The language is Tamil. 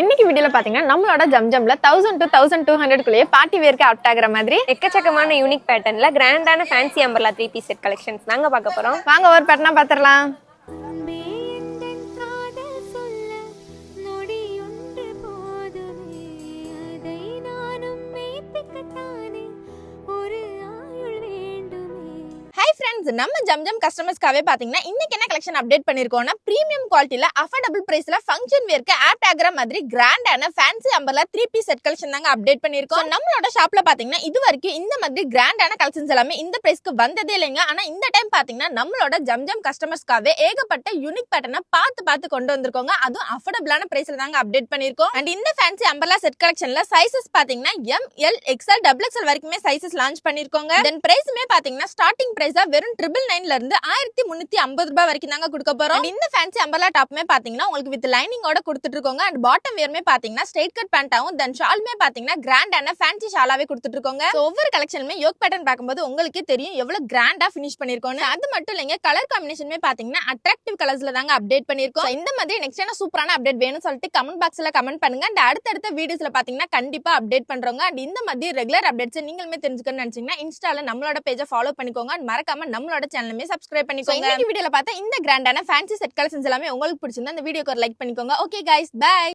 இன்னைக்கு வீடியோல பாத்தீங்கன்னா நம்மளோட ஜம்ஜம்ல 1000 to 1200 குள்ளேயே பார்ட்டி வேர்க்கு ஆப்ட் ஆகுற மாதிரி எக்கச்சக்கமான யூனிக் பேட்டர்ன்ல கிராண்டான fancy umbrella 3 piece set collections நாங்க பார்க்க போறோம். வாங்க ஒரு பேட்டர்னா பாத்துறலாம். நம்ம ஜம்ஜம் கஸ்டமர்ஸ்க்காவே பாத்தீங்கன்னா இன்னைக்கு என்ன கலெக்ஷன் அப்டேட் பண்ணிருக்கோம்னா பிரீமியம் குவாலிட்டில அஃபோர்டபிள் பிரைஸ்ல ஃபங்க்ஷன் வேர்க்கு ஆப்ட் ஆகுற மாதிரி கிராண்டான fancy umbrella 3 piece set collection தாங்க அப்டேட் பண்ணிருக்கோம். நம்மளோட ஷாப்ல பாத்தீங்கன்னா இது வரைக்கும் இந்த மாதிரி கிராண்டான கலெக்ஷன்ஸ் எல்லாமே இந்த பிரைஸ்க்கு வந்ததே இல்லைங்க. ஆனா இந்த டைம் பாத்தீங்கன்னா நம்மளோட ஜம்ஜம் கஸ்டமர்ஸ்க்காவே ஏகப்பட்ட யூனிக் பேட்டர்னை பார்த்து கொண்டு வந்திருக்கோங்க. அதுவும் அஃபோர்டபிளான பிரைஸ்ல தாங்க அப்டேட் பண்ணிருக்கோம். அண்ட் இந்த ஃபேன்சி அம்பர்லா செட் கலெக்ஷன்ல சைசஸ் பாத்தீங்கன்னா எம், எல், XL, XXL வரைக்குமே சைசஸ் லான்ச் பண்ணிருக்கோங்க. தென் பிரைஸ்மே பாத்தீங்கன்னா ஸ்டார்டிங் பிரைஸா வெறும் 999 ல இருந்து 1350 ரூபாய் வரைக்கும் தாங்க கொடுக்க போறோம். இந்த ஃபேன்சி அம்பர்லா டாப்மே பாத்தீங்கன்னா உங்களுக்கு வித் லைனிங்கோட கொடுத்துட்டு இருக்கோங்க. அண்ட் பாட்டம் வேர்மே பாத்தீங்கன்னா ஸ்ட்ரைட் கட் பேண்டாவும் தென் ஷால்மே பாத்தீங்கன்னா கிராண்டான ஃபேன்சி ஷாலாவே கொடுத்துட்டு இருக்கோங்க. ஒவ்வொரு கலெக்ஷனுமே யோக் பேட்டர்ன் பார்க்கும்போது உங்களுக்கே தெரியும் எவ்வளவு கிராண்டா ஃபினிஷ் பண்ணிருக்கோம். அது மட்டும் இல்லைங்க, கலர் காம்பினேஷனுமே பாத்தீங்கன்னா அட்ராக்டிவ் கலர்ஸ்ல தாங்க அப்டேட் பண்ணிருக்கோம். இந்த மாதிரி நெக்ஸ்ட் என்ன சூப்பரான அப்டேட் வேணும்னு சொல்லிட்டு கமெண்ட் பாக்ஸ்ல கமெண்ட் பண்ணுங்க. அண்ட் அடுத்தடுத்த வீடியோஸ்ல பாத்தீங்கன்னா கண்டிப்பா அப்டேட் பண்றோங்க. அண்ட் இந்த மாதிரி ரெகுலர் அப்டேட்ஸ் நீங்களுமே தெரிஞ்சுக்கணும்னு நினைச்சீங்கன்னா இன்ஸ்டால நம்மளோட பேஜை ஃபாலோ பண்ணிக்கோங்க. அண்ட் மறக்காம நம்மளோட சேனலுமே சப்ஸ்கிரைப் பண்ணிக்கோங்க. இன்னைக்கு வீடியோல பார்த்தா இந்த கிராண்டான ஃபேன்சி செட் கலெக்ஷன்ஸ் எல்லாமே உங்களுக்கு பிடிச்சிருந்தா இந்த வீடியோக்கு ஒரு லைக் பண்ணிக்கோங்க. Okay guys, by.